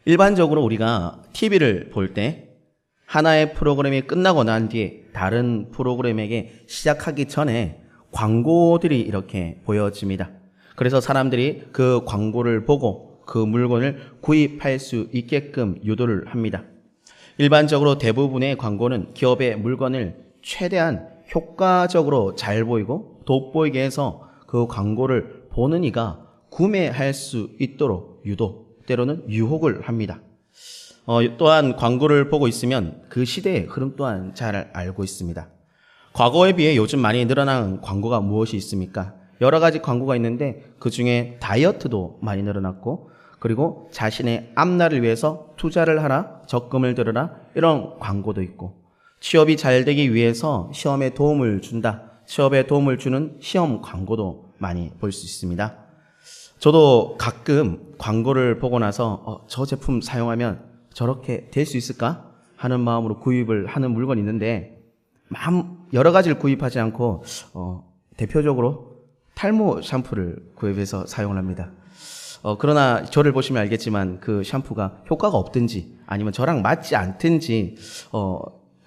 일반적으로 우리가 TV를 볼 때 하나의 프로그램이 끝나고 난 뒤에 다른 프로그램에게 시작하기 전에 광고들이 이렇게 보여집니다. 그래서 사람들이 그 광고를 보고 그 물건을 구입할 수 있게끔 유도를 합니다. 일반적으로 대부분의 광고는 기업의 물건을 최대한 효과적으로 잘 보이고 돋보이게 해서 그 광고를 보는 이가 구매할 수 있도록 유도, 때로는 유혹을 합니다. 또한 광고를 보고 있으면 그 시대의 흐름 또한 잘 알고 있습니다. 과거에 비해 요즘 많이 늘어난 광고가 무엇이 있습니까? 여러 가지 광고가 있는데 그 중에 다이어트도 많이 늘어났고, 그리고 자신의 앞날을 위해서 투자를 하라, 적금을 들어라, 이런 광고도 있고, 취업이 잘 되기 위해서 시험에 도움을 준다, 취업에 도움을 주는 시험 광고도 많이 볼 수 있습니다. 저도 가끔 광고를 보고 나서 저 제품 사용하면 저렇게 될 수 있을까 하는 마음으로 구입을 하는 물건이 있는데, 여러 가지를 구입하지 않고 대표적으로 탈모 샴푸를 구입해서 사용을 합니다. 그러나 저를 보시면 알겠지만 그 샴푸가 효과가 없든지 아니면 저랑 맞지 않든지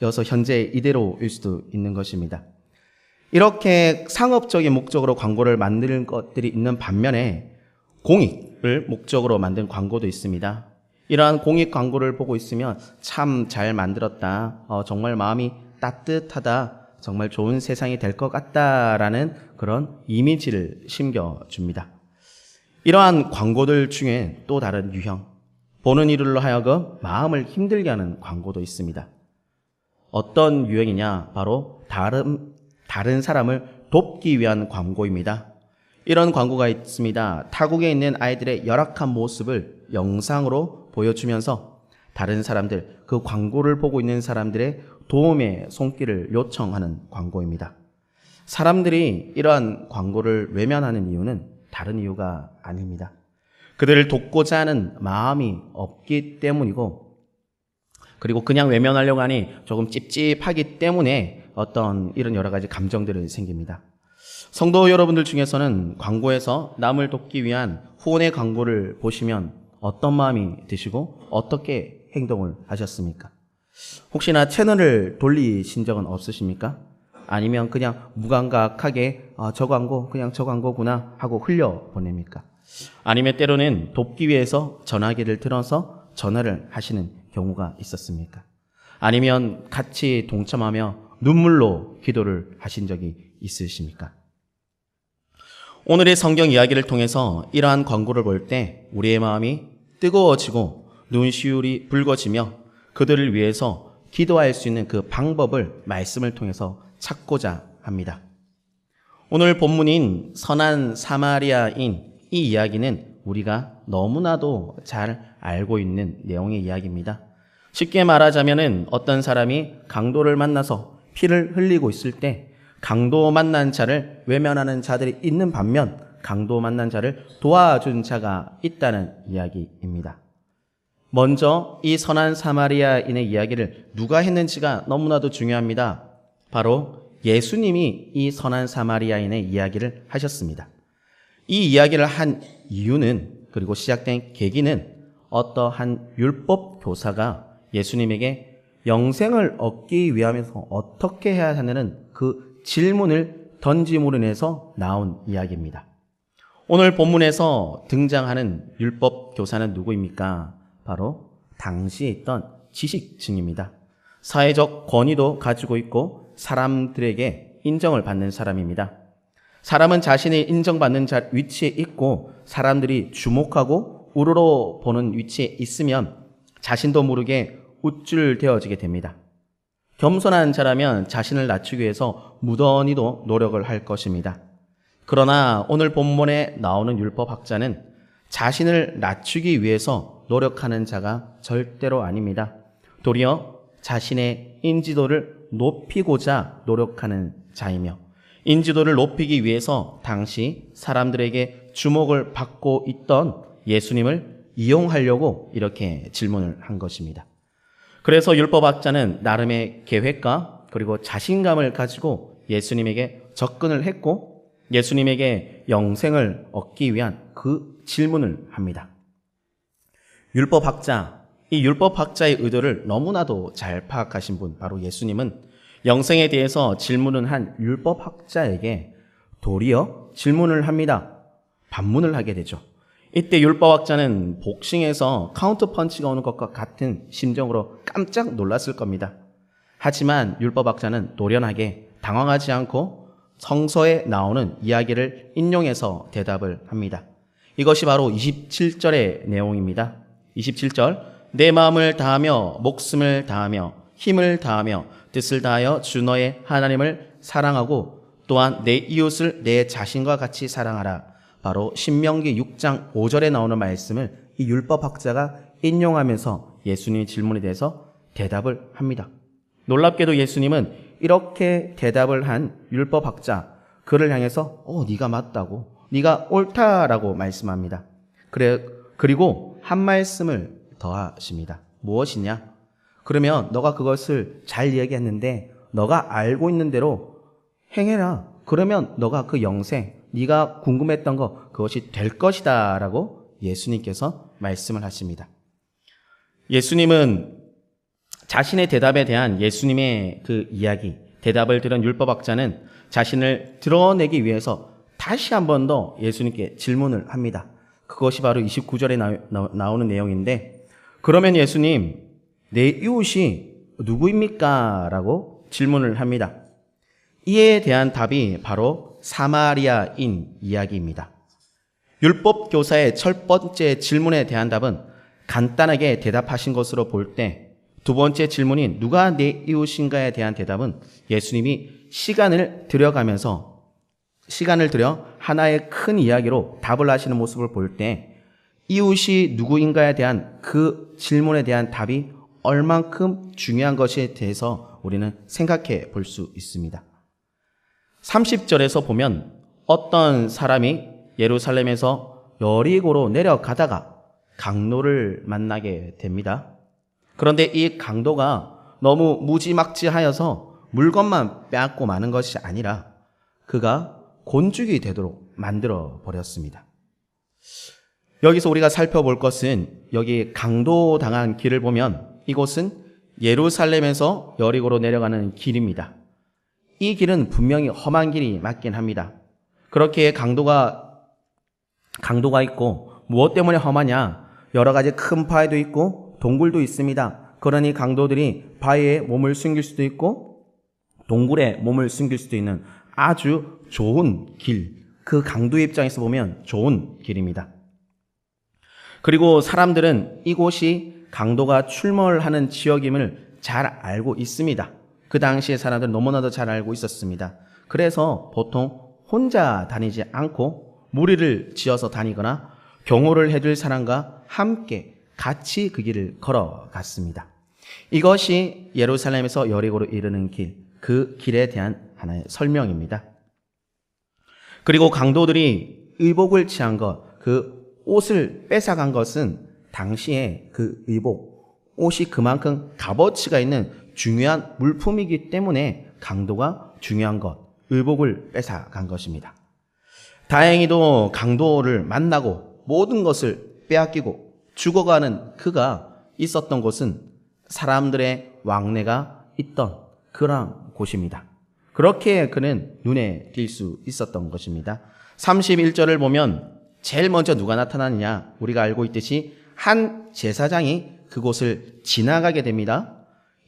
여서 현재 이대로일 수도 있는 것입니다. 이렇게 상업적인 목적으로 광고를 만드는 것들이 있는 반면에 공익을 목적으로 만든 광고도 있습니다. 이러한 공익 광고를 보고 있으면 참 잘 만들었다, 정말 마음이 따뜻하다, 정말 좋은 세상이 될 것 같다라는 그런 이미지를 심겨줍니다. 이러한 광고들 중에 또 다른 유형, 보는 이들로 하여금 마음을 힘들게 하는 광고도 있습니다. 어떤 유형이냐? 바로 다른 사람을 돕기 위한 광고입니다. 이런 광고가 있습니다. 타국에 있는 아이들의 열악한 모습을 영상으로 보여주면서 다른 사람들, 그 광고를 보고 있는 사람들의 도움의 손길을 요청하는 광고입니다. 사람들이 이러한 광고를 외면하는 이유는 다른 이유가 아닙니다. 그들을 돕고자 하는 마음이 없기 때문이고, 그리고 그냥 외면하려고 하니 조금 찝찝하기 때문에 어떤 이런 여러 가지 감정들이 생깁니다. 성도 여러분들 중에서는 광고에서 남을 돕기 위한 후원의 광고를 보시면 어떤 마음이 드시고 어떻게 행동을 하셨습니까? 혹시나 채널을 돌리신 적은 없으십니까? 아니면 그냥 무감각하게 저 광고 그냥 저 광고구나 하고 흘려보냅니까? 아니면 때로는 돕기 위해서 전화기를 틀어서 전화를 하시는 경우가 있었습니까? 아니면 같이 동참하며 눈물로 기도를 하신 적이 있으십니까? 오늘의 성경 이야기를 통해서 이러한 광고를 볼 때 우리의 마음이 뜨거워지고 눈시울이 붉어지며 그들을 위해서 기도할 수 있는 그 방법을 말씀을 통해서 찾고자 합니다. 오늘 본문인 선한 사마리아인 이 이야기는 우리가 너무나도 잘 알고 있는 내용의 이야기입니다. 쉽게 말하자면은 어떤 사람이 강도를 만나서 피를 흘리고 있을 때 강도 만난 자를 외면하는 자들이 있는 반면 강도 만난 자를 도와준 자가 있다는 이야기입니다. 먼저 이 선한 사마리아인의 이야기를 누가 했는지가 너무나도 중요합니다. 바로 예수님이 이 선한 사마리아인의 이야기를 하셨습니다. 이 이야기를 한 이유는, 그리고 시작된 계기는 어떠한 율법 교사가 예수님에게 영생을 얻기 위하면서 어떻게 해야 하느냐는 그 질문을 던짐으로 인해서 나온 이야기입니다. 오늘 본문에서 등장하는 율법 교사는 누구입니까? 바로 당시에 있던 지식층입니다. 사회적 권위도 가지고 있고 사람들에게 인정을 받는 사람입니다. 사람은 자신이 인정받는 위치에 있고 사람들이 주목하고 우러러 보는 위치에 있으면 자신도 모르게 우쭐대어지게 됩니다. 겸손한 자라면 자신을 낮추기 위해서 무던히도 노력을 할 것입니다. 그러나 오늘 본문에 나오는 율법학자는 자신을 낮추기 위해서 노력하는 자가 절대로 아닙니다. 도리어 자신의 인지도를 높이고자 노력하는 자이며, 인지도를 높이기 위해서 당시 사람들에게 주목을 받고 있던 예수님을 이용하려고 이렇게 질문을 한 것입니다. 그래서 율법학자는 나름의 계획과 그리고 자신감을 가지고 예수님에게 접근을 했고 예수님에게 영생을 얻기 위한 그 질문을 합니다. 율법학자, 이 율법학자의 의도를 너무나도 잘 파악하신 분, 바로 예수님은 영생에 대해서 질문을 한 율법학자에게 도리어 질문을 합니다. 반문을 하게 되죠. 이때 율법학자는 복싱에서 카운터 펀치가 오는 것과 같은 심정으로 깜짝 놀랐을 겁니다. 하지만 율법학자는 노련하게 당황하지 않고 성서에 나오는 이야기를 인용해서 대답을 합니다. 이것이 바로 27절의 내용입니다. 27절, 내 마음을 다하며 목숨을 다하며 힘을 다하며 뜻을 다하여 주 너의 하나님을 사랑하고 또한 내 이웃을 내 자신과 같이 사랑하라. 바로 신명기 6장 5절에 나오는 말씀을 이 율법학자가 인용하면서 예수님의 질문에 대해서 대답을 합니다. 놀랍게도 예수님은 이렇게 대답을 한 율법학자, 그를 향해서 네가 맞다고, 네가 옳다라고 말씀합니다. 그리고 한 말씀을 더 하십니다. 무엇이냐? 그러면 너가 그것을 잘 이야기했는데 너가 알고 있는 대로 행해라. 그러면 너가 그 영생, 네가 궁금했던 거 그것이 될 것이다 라고 예수님께서 말씀을 하십니다. 예수님은 자신의 대답에 대한 예수님의 그 이야기, 대답을 들은 율법학자는 자신을 드러내기 위해서 다시 한 번 더 예수님께 질문을 합니다. 그것이 바로 29절에 나오는 내용인데, 그러면 예수님, 내 이웃이 누구입니까? 라고 질문을 합니다. 이에 대한 답이 바로 사마리아인 이야기입니다. 율법 교사의 첫 번째 질문에 대한 답은 간단하게 대답하신 것으로 볼 때, 두 번째 질문인 누가 내 이웃인가에 대한 대답은 예수님이 시간을 들여 하나의 큰 이야기로 답을 하시는 모습을 볼 때 이웃이 누구인가에 대한 그 질문에 대한 답이 얼만큼 중요한 것에 대해서 우리는 생각해 볼 수 있습니다. 30절에서 보면 어떤 사람이 예루살렘에서 여리고로 내려가다가 강도를 만나게 됩니다. 그런데 이 강도가 너무 무지막지하여서 물건만 빼앗고 마는 것이 아니라 그가 곤죽이 되도록 만들어 버렸습니다. 여기서 우리가 살펴볼 것은, 여기 강도당한 길을 보면 이곳은 예루살렘에서 여리고로 내려가는 길입니다. 이 길은 분명히 험한 길이 맞긴 합니다. 그렇게 강도가 있고, 무엇 때문에 험하냐? 여러 가지 큰 바위도 있고 동굴도 있습니다. 그러니 강도들이 바위에 몸을 숨길 수도 있고 동굴에 몸을 숨길 수도 있는 아주 좋은 길, 그 강도의 입장에서 보면 좋은 길입니다. 그리고 사람들은 이곳이 강도가 출몰하는 지역임을 잘 알고 있습니다. 그 당시에 사람들은 너무나도 잘 알고 있었습니다. 그래서 보통 혼자 다니지 않고 무리를 지어서 다니거나 경호를 해줄 사람과 함께 같이 그 길을 걸어갔습니다. 이것이 예루살렘에서 여리고로 이르는 길, 그 길에 대한 하나의 설명입니다. 그리고 강도들이 의복을 취한 것, 그 옷을 뺏어간 것은 당시에 그 의복, 옷이 그만큼 값어치가 있는 중요한 물품이기 때문에 강도가 중요한 것, 의복을 뺏어간 것입니다. 다행히도 강도를 만나고 모든 것을 빼앗기고 죽어가는 그가 있었던 곳은 사람들의 왕래가 있던 그런 곳입니다. 그렇게 그는 눈에 띌 수 있었던 것입니다. 31절을 보면 제일 먼저 누가 나타나느냐? 우리가 알고 있듯이 한 제사장이 그곳을 지나가게 됩니다.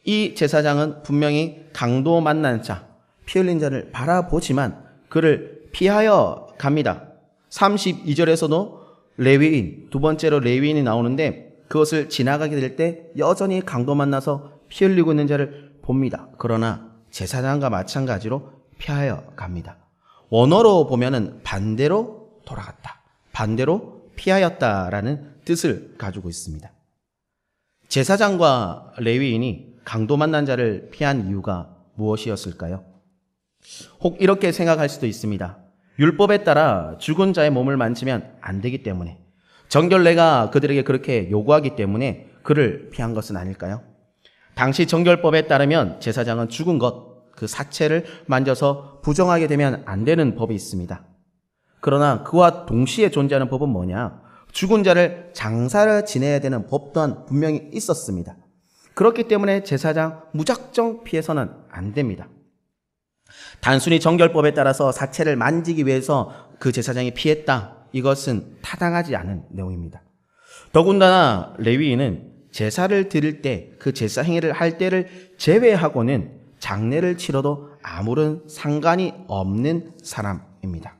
이 제사장은 분명히 강도 만난 자, 피 흘린 자를 바라보지만 그를 피하여 갑니다. 32절에서도 레위인, 두 번째로 레위인이 나오는데 그것을 지나가게 될 때 여전히 강도 만나서 피 흘리고 있는 자를 봅니다. 그러나 제사장과 마찬가지로 피하여 갑니다. 원어로 보면은 반대로 돌아갔다, 반대로 피하였다라는 뜻을 가지고 있습니다. 제사장과 레위인이 강도 만난 자를 피한 이유가 무엇이었을까요? 혹 이렇게 생각할 수도 있습니다. 율법에 따라 죽은 자의 몸을 만지면 안 되기 때문에, 정결례가 그들에게 그렇게 요구하기 때문에 그를 피한 것은 아닐까요? 당시 정결법에 따르면 제사장은 죽은 것, 그 사체를 만져서 부정하게 되면 안 되는 법이 있습니다. 그러나 그와 동시에 존재하는 법은 뭐냐? 죽은 자를 장사를 지내야 되는 법 또한 분명히 있었습니다. 그렇기 때문에 제사장 무작정 피해서는 안 됩니다. 단순히 정결법에 따라서 사체를 만지기 위해서 그 제사장이 피했다. 이것은 타당하지 않은 내용입니다. 더군다나 레위인은 제사를 드릴 때 그 제사 행위를 할 때를 제외하고는 장례를 치러도 아무런 상관이 없는 사람입니다.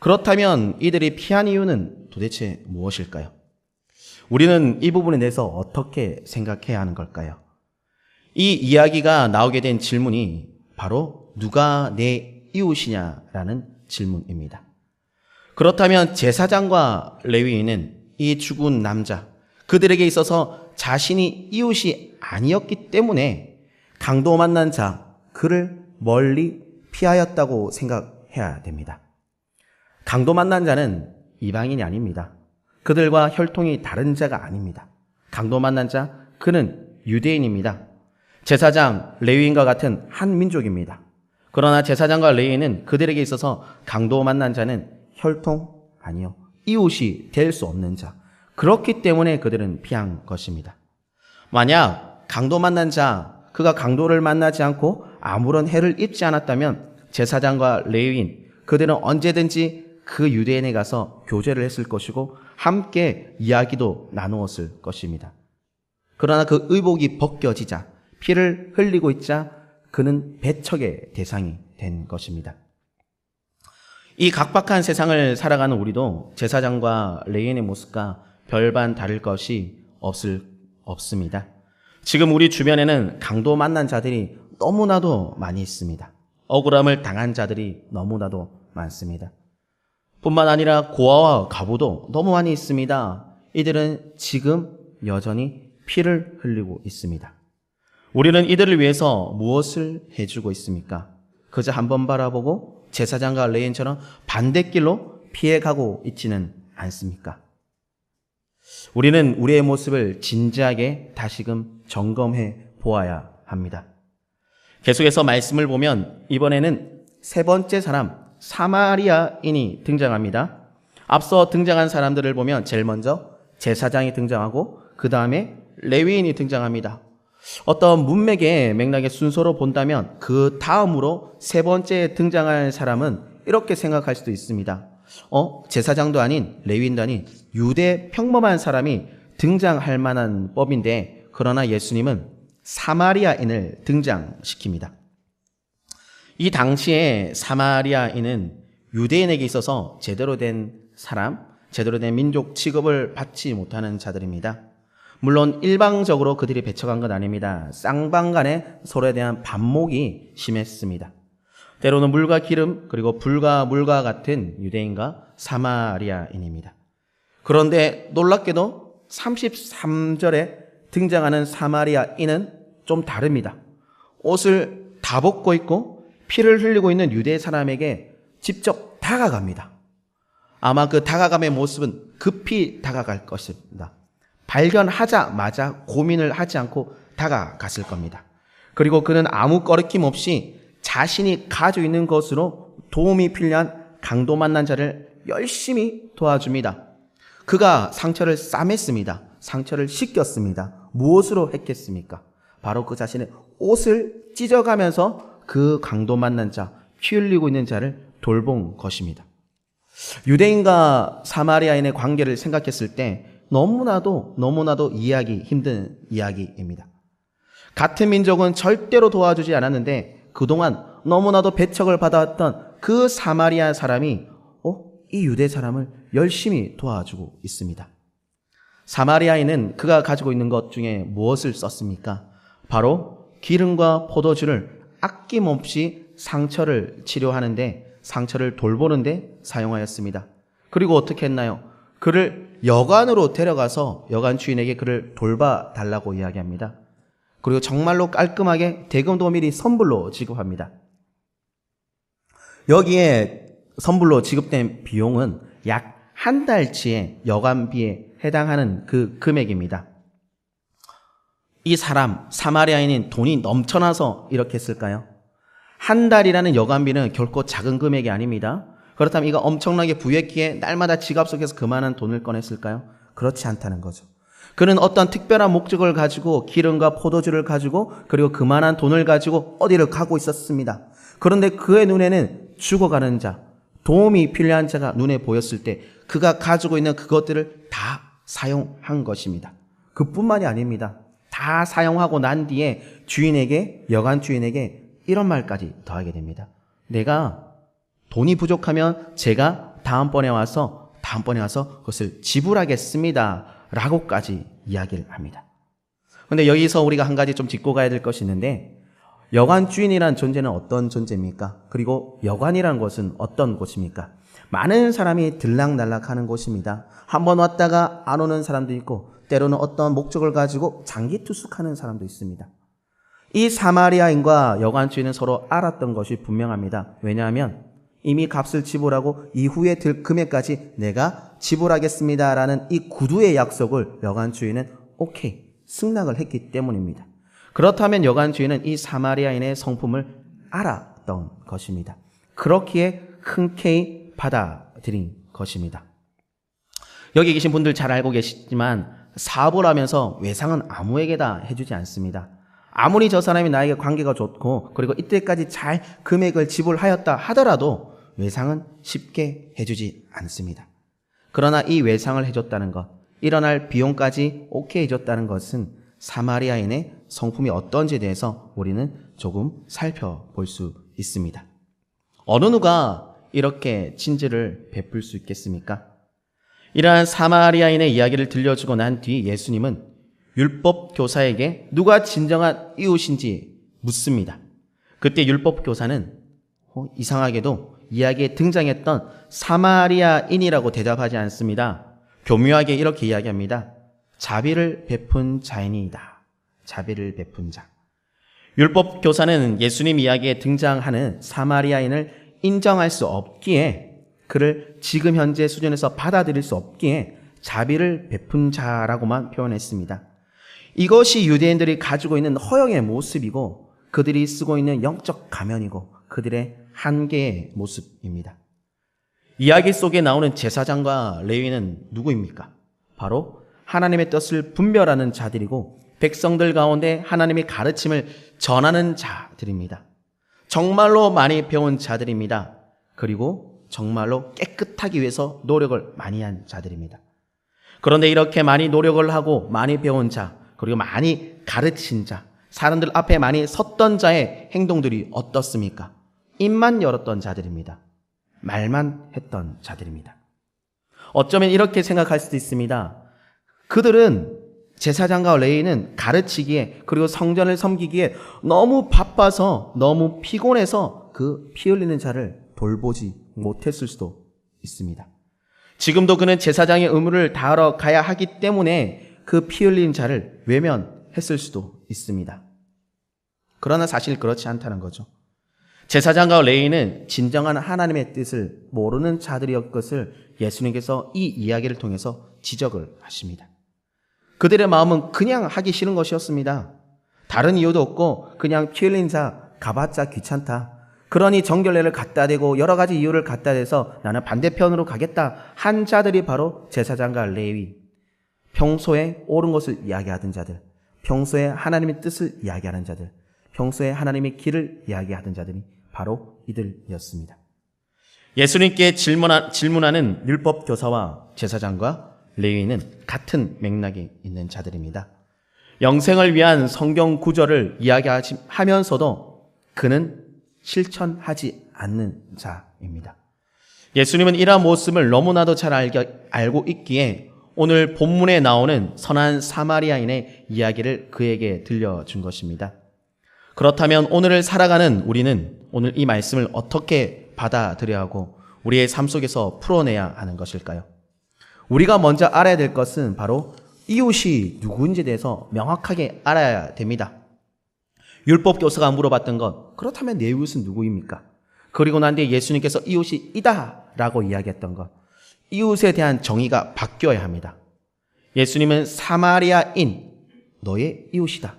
그렇다면 이들이 피한 이유는 도대체 무엇일까요? 우리는 이 부분에 대해서 어떻게 생각해야 하는 걸까요? 이 이야기가 나오게 된 질문이 바로 누가 내 이웃이냐라는 질문입니다. 그렇다면 제사장과 레위인은 이 죽은 남자, 그들에게 있어서 자신이 이웃이 아니었기 때문에 강도 만난 자, 그를 멀리 피하였다고 생각해야 됩니다. 강도 만난 자는 이방인이 아닙니다. 그들과 혈통이 다른 자가 아닙니다. 강도 만난 자, 그는 유대인입니다. 제사장, 레위인과 같은 한 민족입니다. 그러나 제사장과 레위인은 그들에게 있어서 강도 만난 자는 혈통 아니요, 이웃이 될 수 없는 자. 그렇기 때문에 그들은 피한 것입니다. 만약 강도 만난 자, 그가 강도를 만나지 않고 아무런 해를 입지 않았다면 제사장과 레위인, 그들은 언제든지 그 유대인에 가서 교제를 했을 것이고 함께 이야기도 나누었을 것입니다. 그러나 그 의복이 벗겨지자, 피를 흘리고 있자 그는 배척의 대상이 된 것입니다. 이 각박한 세상을 살아가는 우리도 제사장과 레위인의 모습과 별반 다를 것이 없습니다. 지금 우리 주변에는 강도 만난 자들이 너무나도 많이 있습니다. 억울함을 당한 자들이 너무나도 많습니다. 뿐만 아니라 고아와 과부도 너무 많이 있습니다. 이들은 지금 여전히 피를 흘리고 있습니다. 우리는 이들을 위해서 무엇을 해주고 있습니까? 그저 한번 바라보고 제사장과 레위인처럼 반대길로 피해가고 있지는 않습니까? 우리는 우리의 모습을 진지하게 다시금 점검해 보아야 합니다. 계속해서 말씀을 보면 이번에는 세 번째 사람, 사마리아인이 등장합니다. 앞서 등장한 사람들을 보면 제일 먼저 제사장이 등장하고 그 다음에 레위인이 등장합니다. 어떤 문맥의 맥락의 순서로 본다면 그 다음으로 세 번째 등장할 사람은 이렇게 생각할 수도 있습니다. 제사장도 아닌 레위인도 아닌 유대 평범한 사람이 등장할 만한 법인데 그러나 예수님은 사마리아인을 등장시킵니다. 이 당시에 사마리아인은 유대인에게 있어서 제대로 된 사람, 제대로 된 민족 취급을 받지 못하는 자들입니다. 물론 일방적으로 그들이 배척한 건 아닙니다. 쌍방간에 서로에 대한 반목이 심했습니다. 때로는 물과 기름 그리고 불과 물과 같은 유대인과 사마리아인입니다. 그런데 놀랍게도 33절에 등장하는 사마리아인은 좀 다릅니다. 옷을 다 벗고 있고 피를 흘리고 있는 유대 사람에게 직접 다가갑니다. 아마 그 다가감의 모습은 급히 다가갈 것입니다. 발견하자마자 고민을 하지 않고 다가갔을 겁니다. 그리고 그는 아무 꺼리낌 없이 자신이 가지고 있는 것으로 도움이 필요한 강도 만난 자를 열심히 도와줍니다. 그가 상처를 싸맸습니다. 상처를 씻겼습니다. 무엇으로 했겠습니까? 바로 그 자신의 옷을 찢어가면서 그 강도 만난 자, 피 흘리고 있는 자를 돌본 것입니다. 유대인과 사마리아인의 관계를 생각했을 때 너무나도 이해하기 힘든 이야기입니다. 같은 민족은 절대로 도와주지 않았는데 그동안 너무나도 배척을 받아왔던 그 사마리아 사람이 이 유대 사람을 열심히 도와주고 있습니다. 사마리아인은 그가 가지고 있는 것 중에 무엇을 썼습니까? 바로 기름과 포도주를 아낌없이 상처를 치료하는데, 상처를 돌보는데 사용하였습니다. 그리고 어떻게 했나요? 그를 여관으로 데려가서 여관 주인에게 그를 돌봐달라고 이야기합니다. 그리고 정말로 깔끔하게 대금도 미리 선불로 지급합니다. 여기에 선불로 지급된 비용은 약 한 달치의 여관비에 해당하는 그 금액입니다. 이 사람, 사마리아인인 돈이 넘쳐나서 이렇게 했을까요? 한 달이라는 여관비는 결코 작은 금액이 아닙니다. 그렇다면 이가 엄청나게 부했기에 날마다 지갑 속에서 그만한 돈을 꺼냈을까요? 그렇지 않다는 거죠. 그는 어떤 특별한 목적을 가지고 기름과 포도주를 가지고 그리고 그만한 돈을 가지고 어디를 가고 있었습니다. 그런데 그의 눈에는 죽어가는 자, 도움이 필요한 자가 눈에 보였을 때 그가 가지고 있는 그것들을 다 사용한 것입니다. 그뿐만이 아닙니다. 다 사용하고 난 뒤에 여관 주인에게 이런 말까지 더하게 됩니다. 내가 돈이 부족하면 제가 다음번에 와서 그것을 지불하겠습니다. 라고까지 이야기를 합니다. 그런데 여기서 우리가 한 가지 좀 짚고 가야 될 것이 있는데, 여관 주인이라는 존재는 어떤 존재입니까? 그리고 여관이라는 곳은 어떤 곳입니까? 많은 사람이 들락날락하는 곳입니다. 한번 왔다가 안 오는 사람도 있고 때로는 어떤 목적을 가지고 장기투숙하는 사람도 있습니다. 이 사마리아인과 여관 주인은 서로 알았던 것이 분명합니다. 왜냐하면 이미 값을 지불하고 이후에 들 금액까지 내가 지불하겠습니다라는 이 구두의 약속을 여관 주인은 오케이 승낙을 했기 때문입니다. 그렇다면 여관 주인은 이 사마리아인의 성품을 알았던 것입니다. 그렇기에 흔쾌히 받아들인 것입니다. 여기 계신 분들 잘 알고 계시지만 사업을 하면서 외상은 아무에게 다 해주지 않습니다. 아무리 저 사람이 나에게 관계가 좋고 그리고 이때까지 잘 금액을 지불하였다 하더라도 외상은 쉽게 해주지 않습니다. 그러나 이 외상을 해줬다는 것, 일어날 비용까지 오케이 해줬다는 것은 사마리아인의 성품이 어떤지에 대해서 우리는 조금 살펴볼 수 있습니다. 어느 누가 이렇게 친절을 베풀 수 있겠습니까? 이러한 사마리아인의 이야기를 들려주고 난 뒤 예수님은 율법 교사에게 누가 진정한 이웃인지 묻습니다. 그때 율법 교사는 이상하게도 이야기에 등장했던 사마리아인이라고 대답하지 않습니다. 교묘하게 이렇게 이야기합니다. 자비를 베푼 자이니이다. 자비를 베푼 자. 율법 교사는 예수님 이야기에 등장하는 사마리아인을 인정할 수 없기에, 그를 지금 현재 수준에서 받아들일 수 없기에 자비를 베푼 자라고만 표현했습니다. 이것이 유대인들이 가지고 있는 허영의 모습이고 그들이 쓰고 있는 영적 가면이고 그들의 한계의 모습입니다. 이야기 속에 나오는 제사장과 레위는 누구입니까? 바로 하나님의 뜻을 분별하는 자들이고 백성들 가운데 하나님의 가르침을 전하는 자들입니다. 정말로 많이 배운 자들입니다. 그리고 정말로 깨끗하기 위해서 노력을 많이 한 자들입니다. 그런데 이렇게 많이 노력을 하고 많이 배운 자, 그리고 많이 가르친 자, 사람들 앞에 많이 섰던 자의 행동들이 어떻습니까? 입만 열었던 자들입니다. 말만 했던 자들입니다. 어쩌면 이렇게 생각할 수도 있습니다. 그들은 제사장과 레위는 가르치기에 그리고 성전을 섬기기에 너무 바빠서 너무 피곤해서 그 피 흘리는 자를 돌보지 못했을 수도 있습니다. 지금도 그는 제사장의 의무를 다하러 가야 하기 때문에 그 피 흘린 자를 외면했을 수도 있습니다. 그러나 사실 그렇지 않다는 거죠. 제사장과 레위는 진정한 하나님의 뜻을 모르는 자들이었 것을 예수님께서 이 이야기를 통해서 지적을 하십니다. 그들의 마음은 그냥 하기 싫은 것이었습니다. 다른 이유도 없고 그냥 피 흘린 자 가봤자 귀찮다. 그러니 정결례를 갖다 대고 여러 가지 이유를 갖다 대서 나는 반대편으로 가겠다 한 자들이 바로 제사장과 레위, 평소에 옳은 것을 이야기하던 자들, 평소에 하나님의 뜻을 이야기하는 자들, 평소에 하나님의 길을 이야기하던 자들이 바로 이들이었습니다. 예수님께 질문하는 율법 교사와 제사장과 레위는 같은 맥락에 있는 자들입니다. 영생을 위한 성경 구절을 이야기하면서도 그는 실천하지 않는 자입니다. 예수님은 이러한 모습을 너무나도 잘 알고 있기에 오늘 본문에 나오는 선한 사마리아인의 이야기를 그에게 들려준 것입니다. 그렇다면 오늘을 살아가는 우리는 오늘 이 말씀을 어떻게 받아들여야 하고 우리의 삶 속에서 풀어내야 하는 것일까요? 우리가 먼저 알아야 될 것은 바로 이웃이 누구인지에 대해서 명확하게 알아야 됩니다. 율법 교사가 물어봤던 것, 그렇다면 내 이웃은 누구입니까? 그리고 난 뒤에 예수님께서 이웃이 이다 라고 이야기했던 것, 이웃에 대한 정의가 바뀌어야 합니다. 예수님은 사마리아인, 너의 이웃이다.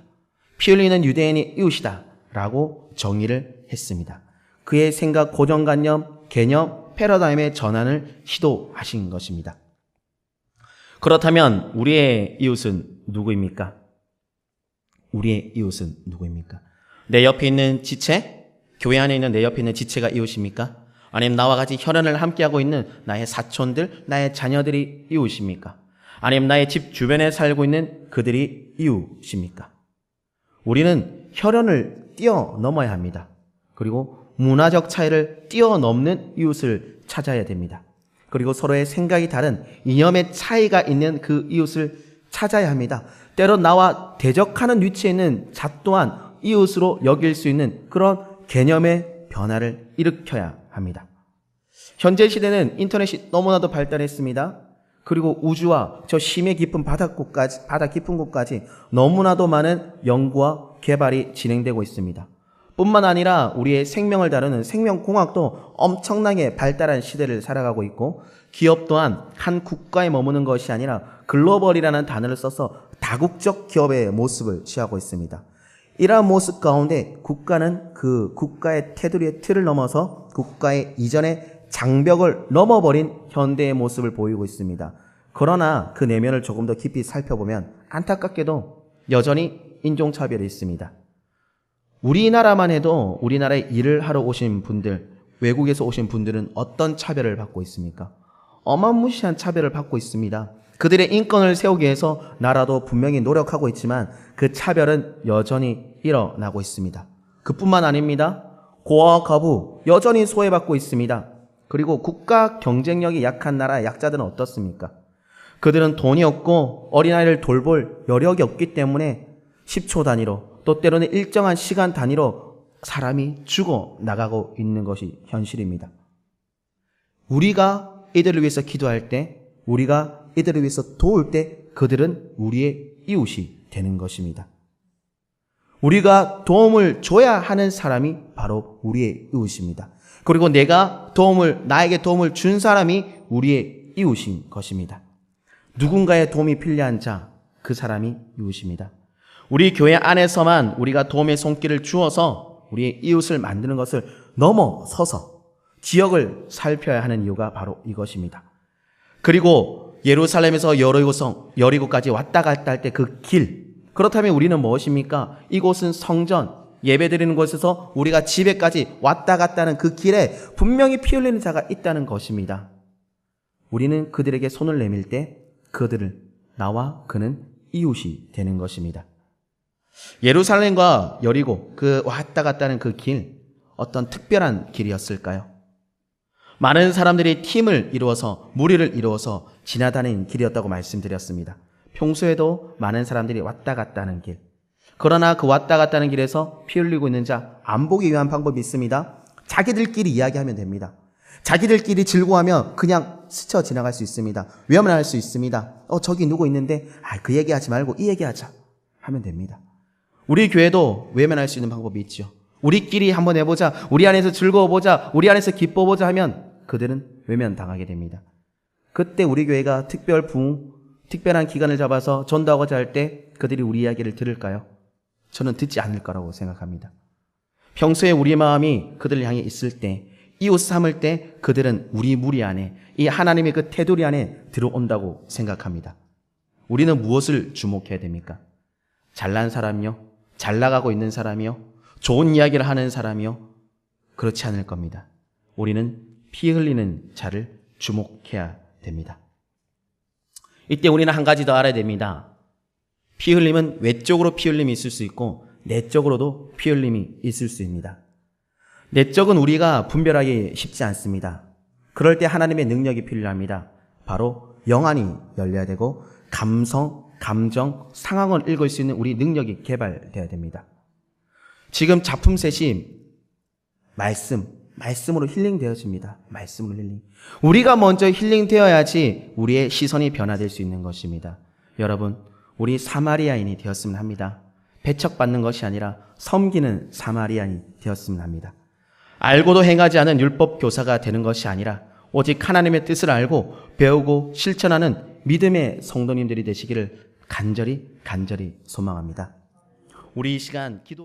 피 흘리는 유대인이 이웃이다 라고 정의를 했습니다. 그의 생각, 고정관념, 개념 패러다임의 전환을 시도하신 것입니다. 그렇다면 우리의 이웃은 누구입니까? 우리의 이웃은 누구입니까? 내 옆에 있는 지체? 교회 안에 있는 내 옆에 있는 지체가 이웃입니까? 아니면 나와 같이 혈연을 함께하고 있는 나의 사촌들, 나의 자녀들이 이웃입니까? 아니면 나의 집 주변에 살고 있는 그들이 이웃입니까? 우리는 혈연을 뛰어넘어야 합니다. 그리고 문화적 차이를 뛰어넘는 이웃을 찾아야 됩니다. 그리고 서로의 생각이 다른 이념의 차이가 있는 그 이웃을 찾아야 합니다. 때로 나와 대적하는 위치에 있는 자 또한 이웃으로 여길 수 있는 그런 개념의 변화를 일으켜야 합니다. 현재 시대는 인터넷이 너무나도 발달했습니다. 그리고 우주와 저 심해 깊은 바다 깊은 곳까지 너무나도 많은 연구와 개발이 진행되고 있습니다. 뿐만 아니라 우리의 생명을 다루는 생명공학도 엄청나게 발달한 시대를 살아가고 있고, 기업 또한 한 국가에 머무는 것이 아니라 글로벌이라는 단어를 써서 다국적 기업의 모습을 취하고 있습니다. 이러한 모습 가운데 국가는 그 국가의 테두리의 틀을 넘어서 국가의 이전의 장벽을 넘어버린 현대의 모습을 보이고 있습니다. 그러나 그 내면을 조금 더 깊이 살펴보면 안타깝게도 여전히 인종차별이 있습니다. 우리나라만 해도 우리나라에 일을 하러 오신 분들, 외국에서 오신 분들은 어떤 차별을 받고 있습니까? 어마무시한 차별을 받고 있습니다. 그들의 인권을 세우기 위해서 나라도 분명히 노력하고 있지만 그 차별은 여전히 일어나고 있습니다. 그뿐만 아닙니다. 고아와 과부 여전히 소외받고 있습니다. 그리고 국가 경쟁력이 약한 나라의 약자들은 어떻습니까? 그들은 돈이 없고 어린아이를 돌볼 여력이 없기 때문에 10초 단위로 또 때로는 일정한 시간 단위로 사람이 죽어 나가고 있는 것이 현실입니다. 우리가 이들을 위해서 기도할 때, 우리가 이들을 위해서 도울 때 그들은 우리의 이웃이 되는 것입니다. 우리가 도움을 줘야 하는 사람이 바로 우리의 이웃입니다. 그리고 나에게 도움을 준 사람이 우리의 이웃인 것입니다. 누군가의 도움이 필요한 자, 그 사람이 이웃입니다. 우리 교회 안에서만 우리가 도움의 손길을 주어서 우리의 이웃을 만드는 것을 넘어서서 지역을 살펴야 하는 이유가 바로 이것입니다. 그리고 예루살렘에서 여리고까지 왔다 갔다 할 때 그 길, 그렇다면 우리는 무엇입니까? 이곳은 성전, 예배드리는 곳에서 우리가 집에까지 왔다 갔다 하는 그 길에 분명히 피 흘리는 자가 있다는 것입니다. 우리는 그들에게 손을 내밀 때 나와 그는 이웃이 되는 것입니다. 예루살렘과 여리고 그 왔다 갔다 하는 그 길, 어떤 특별한 길이었을까요? 많은 사람들이 팀을 이루어서 무리를 이루어서 지나다니는 길이었다고 말씀드렸습니다. 평소에도 많은 사람들이 왔다 갔다 하는 길. 그러나 그 왔다 갔다 하는 길에서 피 흘리고 있는 자 안 보기 위한 방법이 있습니다. 자기들끼리 이야기하면 됩니다. 자기들끼리 즐거워하면 그냥 스쳐 지나갈 수 있습니다. 외면할 수 있습니다. 저기 누구 있는데 그 얘기하지 말고 이 얘기하자 하면 됩니다. 우리 교회도 외면할 수 있는 방법이 있죠. 우리끼리 한번 해보자, 우리 안에서 즐거워보자, 우리 안에서 기뻐보자 하면 그들은 외면당하게 됩니다. 그때 우리 교회가 특별한 기간을 잡아서 전도하고자 할 때 그들이 우리 이야기를 들을까요? 저는 듣지 않을 거라고 생각합니다. 평소에 우리의 마음이 그들을 향해 있을 때, 이웃 삼을 때 그들은 우리 무리 안에, 이 하나님의 그 테두리 안에 들어온다고 생각합니다. 우리는 무엇을 주목해야 됩니까? 잘난 사람이요? 잘 나가고 있는 사람이요? 좋은 이야기를 하는 사람이요? 그렇지 않을 겁니다. 우리는 피 흘리는 자를 주목해야 됩니다. 이때 우리는 한 가지 더 알아야 됩니다. 피 흘림은 외적으로 피 흘림이 있을 수 있고 내적으로도 피 흘림이 있을 수 있습니다. 내적은 우리가 분별하기 쉽지 않습니다. 그럴 때 하나님의 능력이 필요합니다. 바로 영안이 열려야 되고 감성, 감정, 상황을 읽을 수 있는 우리 능력이 개발되어야 됩니다. 지금 작품셋이 말씀으로 힐링되어집니다. 말씀으로 힐링. 우리가 먼저 힐링되어야지 우리의 시선이 변화될 수 있는 것입니다. 여러분, 우리 사마리아인이 되었으면 합니다. 배척받는 것이 아니라 섬기는 사마리아인이 되었으면 합니다. 알고도 행하지 않은 율법 교사가 되는 것이 아니라 오직 하나님의 뜻을 알고 배우고 실천하는 믿음의 성도님들이 되시기를 간절히 소망합니다. 우리 이 시간 기도